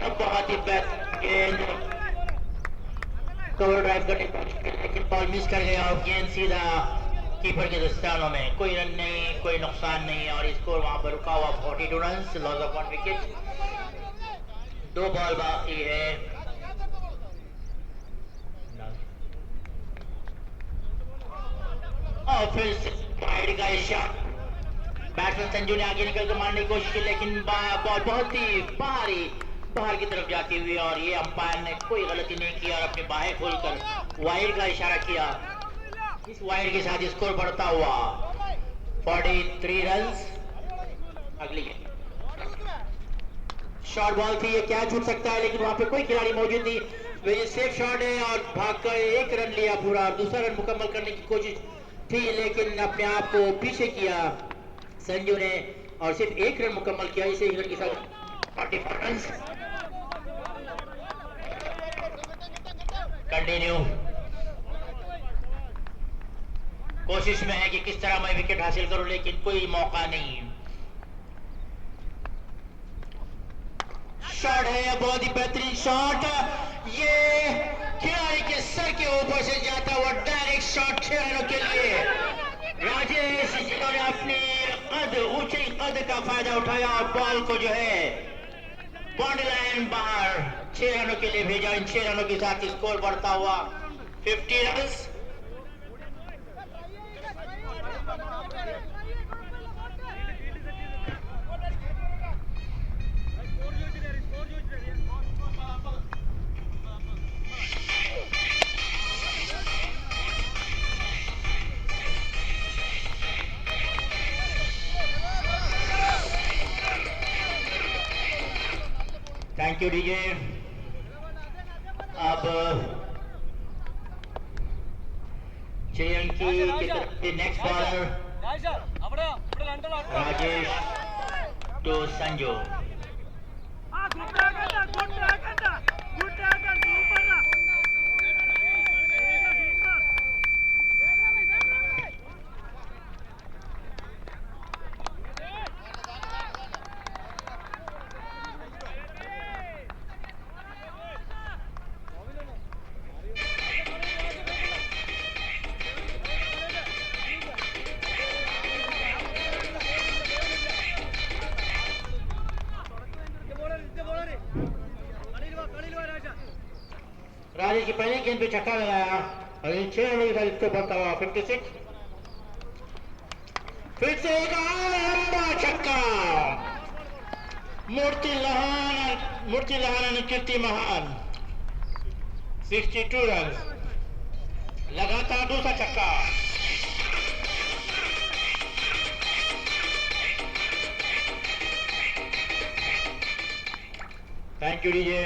अब बहुत ही बेहतरीन गेंद, कवर ड्राइव करने की कोशिश की लेकिन बॉल मिस कर गया और गेंद सीधा कीपर के दस्तानों में। कोई रन नहीं, कोई नुकसान नहीं और स्कोर वहां पर रुका हुआ 42 run, loss of 1 wicket. 2 ball बाकी है। और फिर से वाइड का शॉट। बैट्समैन संजू ने आगे निकल कर मारने की कोशिश की, लेकिन बॉल बहुत ही बाहर की तरफ जाती हुई, और ये अंपायर ने कोई गलती नहीं की और अपने बाहें खोलकर वाइड का इशारा किया। इस वाइड के साथ स्कोर बढ़ता हुआ 43 रन्स। अगली गेंद शॉर्ट बॉल थी, ये क्या छूट सकता है, लेकिन वहां पे कोई खिलाड़ी मौजूद नहीं। ये सेफ शॉट है और भागकर एक रन लिया पूरा, और दूसरा रन मुकम्मल करने की कोशिश थी, लेकिन अपने आप को पीछे किया संजू ने और सिर्फ एक रन मुकम्मल किया। इसे एक रन के साथ 44 रन। कंटिन्यू कोशिश में है कि किस तरह मैं विकेट हासिल करूं, लेकिन कोई मौका नहीं। शॉट है, बहुत ही बेहतरीन शॉट, ये खिलाड़ी के सर के ऊपर से जाता हुआ डायरेक्ट शॉट 6 रनों के लिए। राजेश जिन्होंने अपने ऊंचे कद का फायदा उठाया और बॉल को जो है बाउंड्री लाइन बाहर 6 रनों के लिए भेजा। इन 6 रनों के साथ स्कोर बढ़ता हुआ 50 रन। Thank you DJ. अब श्रीलंकी की तरफ से next bowler Rajesh to Sanju. Rajesh की पहले गेंद पे छक्का लगाया और इन 6 रनों के साथ इसको बढ़ता हुआ 56। फिर से एक लंबा छक्का। मूर्ति लहाना कीर्ति महान 62 रन। लगातार दूसरा छक्का। Thank you DJ.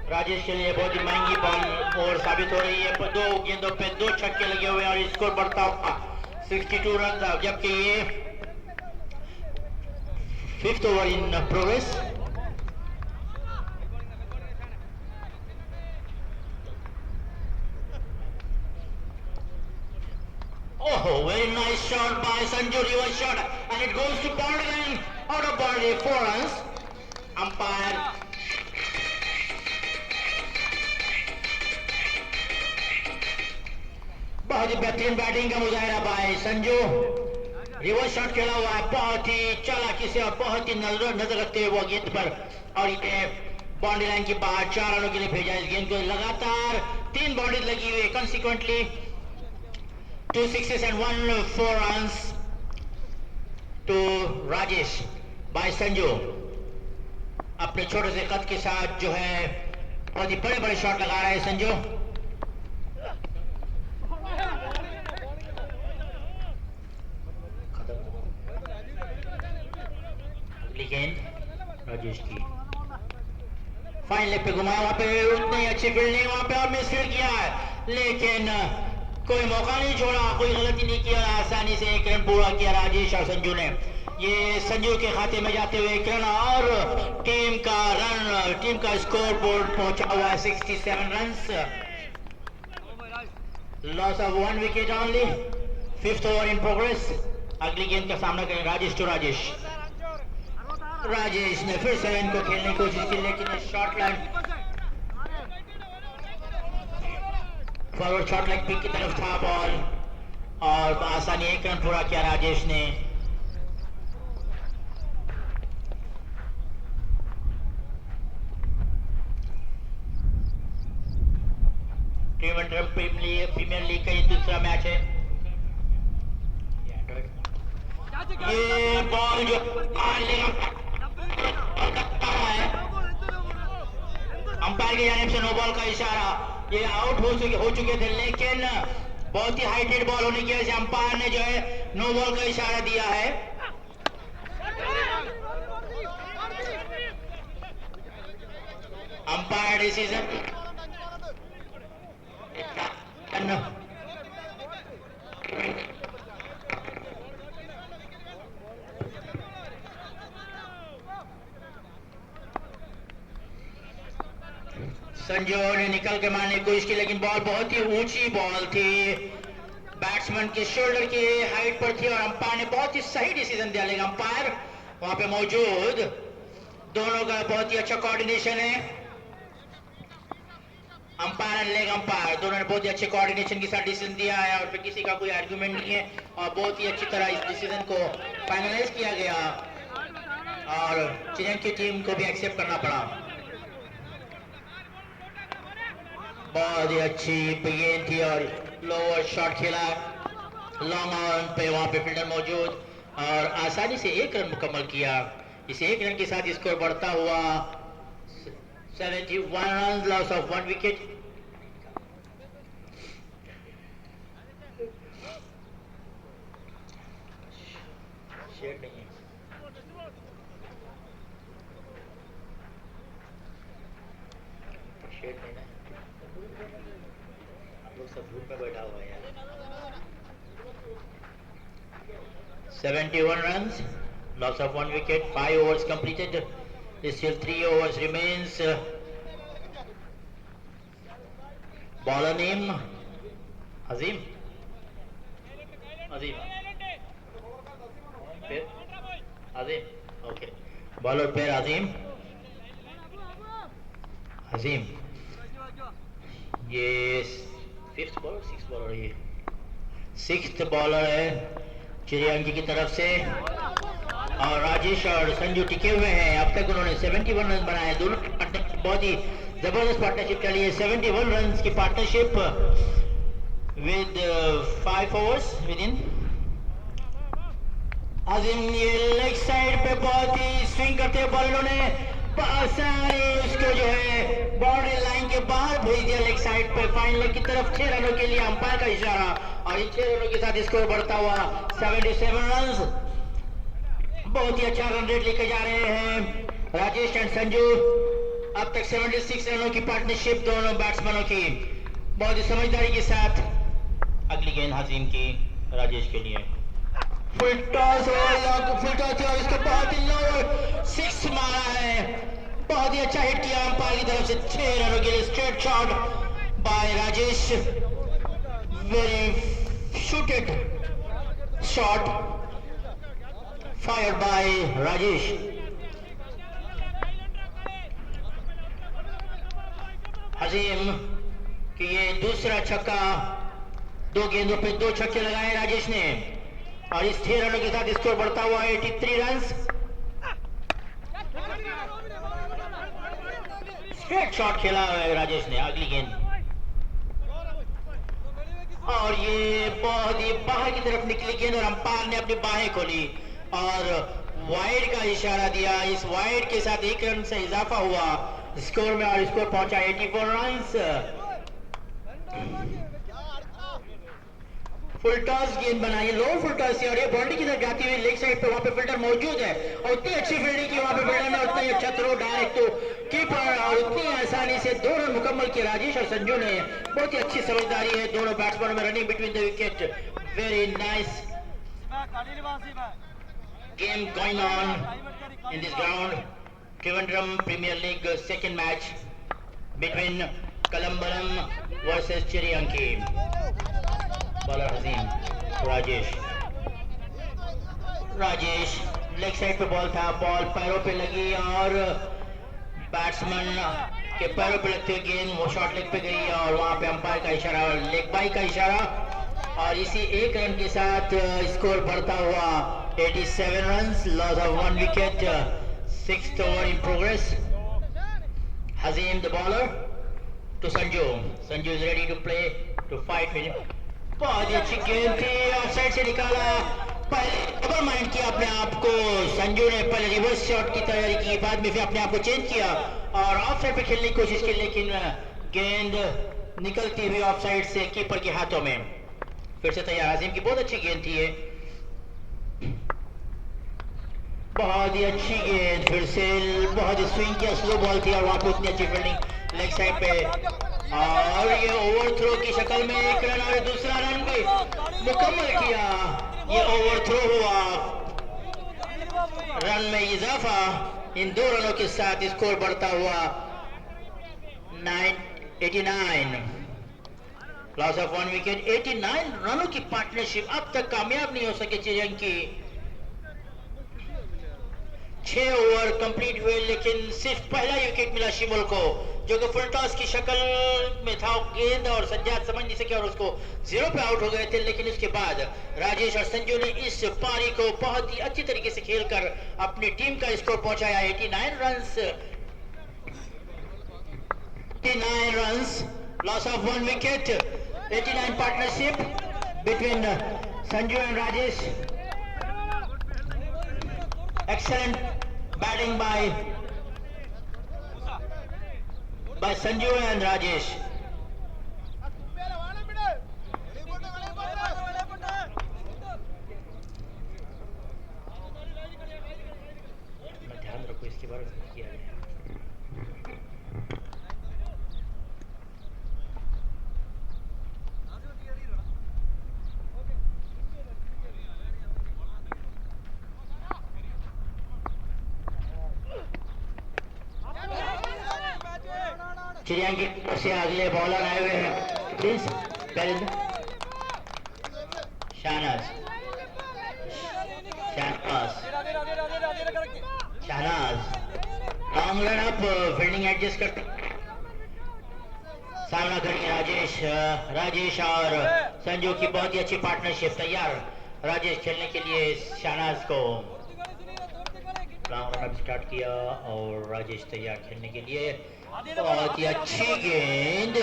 राजेश के लिए बहुत ही महंगी बॉल और साबित हो रही है। 2 गेंदों पे 2 छक्के लगे हुए और स्कोर बढ़ता हुआ 62 रन, जबकि ये 5th over in progress. Oh, very nice shot by Sanju, reverse shot, and it goes to boundary line, out of boundary, 4 runs. Umpire बहुत ही बेहतरीन बैटिंग का मुजाहिरा बाय संजू। रिवर्स शॉट खेला हुआ है बहुत ही चालाकी से और बहुत ही नजर रखते हुए वो गेंद पर, और ये बाउंड्री लाइन के बाहर 4 रनों के लिए भेजा। इस गेंद को लगातार 3 बाउंड्री लगी हुई है, consequently 2 sixes and 1 4 runs to Rajesh by Sanju. अपने छोटे से कद के साथ जो है बहुत ही बड़े बड़े शॉट लगा रहा है संजू। गेंद राजेश की फाइन लेग पे घुमाया, वहां पे उतनी अच्छी फील्डिंग वहां पे और मिस फील्ड किया है, लेकिन कोई मौका नहीं छोड़ा, कोई गलती नहीं किया। आसानी से 1 रन पूरा किया राजेश और संजू ने। ये संजू के खाते में जाते हुए 1 रन और टीम का स्कोर बोर्ड पहुंचा हुआ है 67 run. Loss of 1 wicket only. 5th over in progress. अगली गेंद का सामना करें राजेश टू राजेश। राजेश ने फिर से इनको खेलने की कोशिश की, लेकिन short line forward short leg pick की तरफ था बॉल और आसानी 1 रन पूरा किया राजेश ने। त्रिवेंद्रम प्रीमियर लीग का ये दूसरा मैच है। ये बॉल जो अंपायर की जानिब से नो बॉल का इशारा। ये आउट हो चुके थे, लेकिन बहुत ही हाइटेड बॉल होने की वजह से अंपायर ने जो है नो बॉल का इशारा दिया है। अंपायर डिसीजन संजू ने निकल के मारने की कोशिश की, लेकिन बॉल बहुत ही ऊंची बॉल थी, बैट्समैन के शोल्डर की हाइट पर थी और अंपायर ने बहुत ही सही डिसीजन दिया। लेकिन अंपायर वहां पे मौजूद, दोनों का बहुत ही अच्छा कोऑर्डिनेशन है। अंपायर एंड लेग अंपायर दोनों ने बहुत ही अच्छे कोऑर्डिनेशन के साथ डिसीजन दिया है और फिर किसी का कोई आर्गुमेंट नहीं है और बहुत ही अच्छी तरह इस डिसीजन को फाइनलाइज किया गया और चिरंग की टीम को भी एक्सेप्ट करना पड़ा। बहुत ही अच्छी गेंद थी और लोअर शॉट खेला, लॉन्ग ऑन पे वहां पे फील्डर मौजूद और आसानी से एक रन मुकम्मल किया। इस एक रन के साथ स्कोर बढ़ता हुआ 71 runs, loss of 1 wicket. Shade नहीं है, शेड नहीं है, आप लोग सब धूप में बैठा हुआ है यार। 71 runs, loss of 1 wicket, 5 overs completed. Still 3 overs remains. Bowler name Azim. Azim. Okay. Bowler pair Azim. ये 5th bowler 6th bowler है, ये 6th bowler है चिड़ियांकी की तरफ से और राजेश और संजू टिके हुए हैं। अब तक उन्होंने 71 रन बनाए। दोनों बहुत ही जबरदस्त पार्टनरशिप चली है। 71 रन की partnership with 5 overs within. Azim ये लेग साइड पे बहुत ही स्विंग करते हुए बॉल उन्होंने उसको जो है बाउंड्री लाइन के बाहर भेज दिया लेग साइड पे। फाइन लेग की तरफ 6 रनों के लिए अंपायर का इशारा और इन 6 रनों के साथ स्कोर बढ़ता हुआ 77 रन। बहुत ही अच्छा रन रेट लेके जा रहे हैं राजेश एंड संजू। अब तक 76 रनों की पार्टनरशिप दोनों बैट्समैनों की, बहुत ही समझदारी के साथ। अगली गेंद हजीम की राजेश के लिए, फुल टॉस और इसको बहुत ही लोअर 6 मारा है। बहुत ही अच्छा हिट किया अंपायर की तरफ से। 6 रनों के लिए straight shot bye Rajesh, very shooted shot fired by Rajesh. हजीम कि ये दूसरा छक्का, 2 गेंदों पे 2 छक्के लगाए राजेश ने और इस 6 रनों के साथ स्कोर बढ़ता हुआ 83 रन। स्ट्रेट शॉट खेला है राजेश ने। अगली गेंद और ये बहुत ही बाहर की तरफ निकली गेंद और अंपायर ने अपनी बाहें खोली और वाइड का इशारा दिया। इस वाइड के साथ 1 रन से इजाफा हुआ स्कोर में और स्कोर पहुंचा 84 रन। फुल टॉस गेंद बनाई, लो फुल टॉस से और ये बाउंड्री की तरफ जाती हुई लेग साइड पे वहां पे फील्डर मौजूद है और उतनी अच्छी फील्डिंग की वहां पे फील्डर ने, उतना ही अच्छा थ्रो डायरेक्ट तो कीपर और उतनी आसानी से 2 रन मुकम्मल किए राजेश और संजू ने। बहुत ही अच्छी समझदारी है दोनों बैट्समैनों में, running between the wicket, very nice game going on in this ground. Trivandrum Premier League second match between Kalambaram versus Chiriyanki. Bowler Hazim, Rajesh leg side पे बॉल था, बॉल पैरों पे लगी और बैट्समैन के पैरों पे लगते हुए गेंद वो शॉर्ट लेग पे गई और वहां पे अंपायर का इशारा, लेग बाई का इशारा और इसी 1 रन के साथ स्कोर बढ़ता हुआ 87 runs, loss of 1 wicket, 6th over in progress. Hazim the bowler, to Sanju. Sanju is ready to play, to fight with him. बहुत ही अच्छी गेंद थी, ऑफसाइड से निकाला. पहले डबल माइंड किया अपने आप को संजू ने, पहले रिवर्स शॉट की तैयारी की, बाद में फिर अपने आप को चेंज किया और ऑफसाइड पे खेलने की कोशिश की, लेकिन गेंद निकलती हुई ऑफसाइड से कीपर के हाथों में. फिर से तैयार. आजिम की बहुत अच्छी गेंद थी ये, बहुत ही अच्छी गेंद. फिर से बहुत ही स्विंग किया, स्लो बॉल थी और वहां पे उतनी अच्छी फील्डिंग लेग साइड पे. और ये ओवरथ्रो की शक्ल में एक रन और दूसरा रन भी मुकम्मल किया. ये ओवरथ्रो हुआ, रन में इजाफा. इन 2 रनों के साथ स्कोर बढ़ता हुआ 89. Loss of 1 wicket. 89 रनों की पार्टनरशिप अब तक कामयाब नहीं हो सके चिरंग की. 6 ओवर कंप्लीट हुए, लेकिन सिर्फ पहला विकेट मिला शिमुल को, जो कि फुल टॉस की शक्ल में था. गेंद और सज्जाद समझ नहीं सके और उसको 0 पे आउट हो गए थे. लेकिन उसके बाद राजेश और संजू ने इस पारी को बहुत ही अच्छी तरीके से खेलकर अपनी टीम का स्कोर पहुंचाया. 89 runs, 89 runs, loss of 1 wicket. 89 partnership between Sanju and Rajesh. Excellent batting by Sanju and Rajesh. ध्यान रखो इसके बारे में किया गया. चिड़ियांग की तरफ से अगले बॉलर आए हुए हैं. Please Shahnaz, long run up, fielding adjust करते सामना करेंगे राजेश और संजू की बहुत ही अच्छी पार्टनरशिप. तैयार राजेश खेलने के लिए शहनाज को. लॉन्ग रन अप स्टार्ट किया और राजेश तैयार खेलने के लिए. बहुत ही अच्छी गेंद,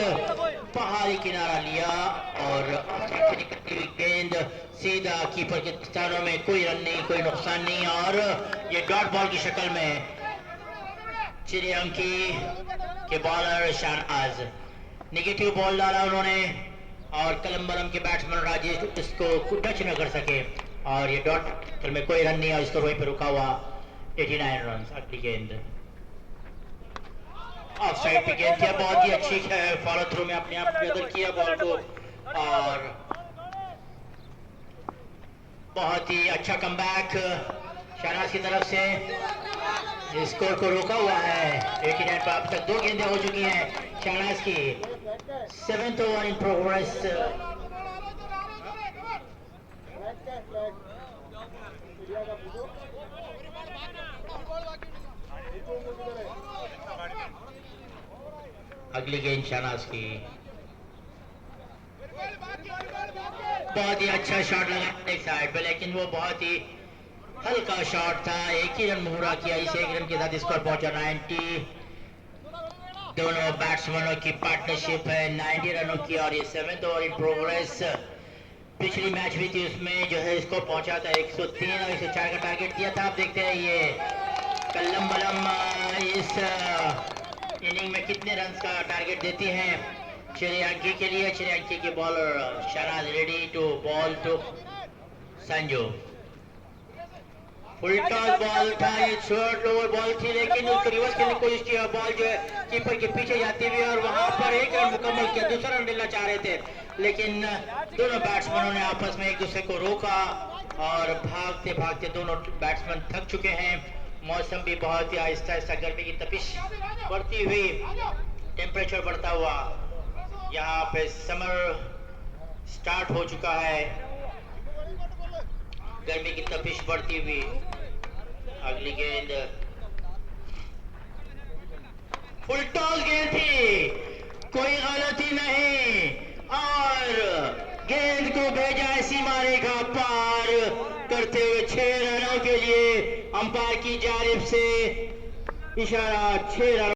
पहाड़ी किनारा लिया और निकलती हुई गेंद सीधा कीपर के स्थानों में. कोई रन नहीं, कोई नुकसान नहीं. और ये डॉट बॉल की शक्ल में चिड़ियांकी के बॉलर शहनाज नेगेटिव बॉल डाला उन्होंने और कलम्बरम के बैट्समैन राजेश इसको टच न कर सके और ये डॉट में कोई रन नहीं और इसको वहीं पर रुका हुआ. 89 रन. अगली गेंद ऑफ साइड पे गेंद किया, बहुत ही अच्छी फॉलो थ्रू में अपने आप गदर किया बॉल को और बहुत ही अच्छा कमबैक शहनाज की तरफ से. स्कोर को रोका हुआ है. 89 पर अब तक 2 गेंदें हो चुकी हैं शहनाज की. 7th over in progress. अगली गेंद शहनाज की. बहुत ही अच्छा शॉट लगा एक साइड पे, लेकिन वो बहुत ही हल्का शॉट था. 1 ही रन पूरा किया. इस 1 रन के साथ स्कोर पहुंचा 90. दोनों बैट्समैनों की पार्टनरशिप है 90 रनों की और ये 7th ओवर इन प्रोग्रेस. पिछली मैच भी थी, उसमें जो है इसको पहुंचा था 103 और 104 का टारगेट दिया था. आप देखते हैं ये कल्लम इस इनिंग में कितने रन का टारगेट देती हैं चिड़ियांकी के लिए. चिड़ियांकी के bowler Shahnaz ready to bowl to Sanju. Full toss ball था, ये शॉर्ट लोअर बॉल थी, लेकिन उसको रिवर्स करने की कोशिश की. बॉल जो है कीपर के पीछे जाती हुई और वहां पर 1 रन मुकम्मल किया. दूसरा रन लेना चाह रहे थे, लेकिन दोनों बैट्समैनों ने आपस में एक दूसरे को रोका और भागते भागते दोनों बैट्समैन थक चुके हैं. मौसम भी बहुत ही आहिस्ता आहिस्ता, गर्मी की तपिश बढ़ती हुई, टेम्परेचर बढ़ता हुआ, यहाँ पे समर स्टार्ट हो चुका है. गर्मी की तपिश बढ़ती हुई. अगली गेंद फुल टॉस गेंद थी, कोई गलती नहीं और गेंद को भेजा है सीमा रेखा पार करते हुए 6 रनों के लिए. अंपायर की जानिब से इशारा 6 रन.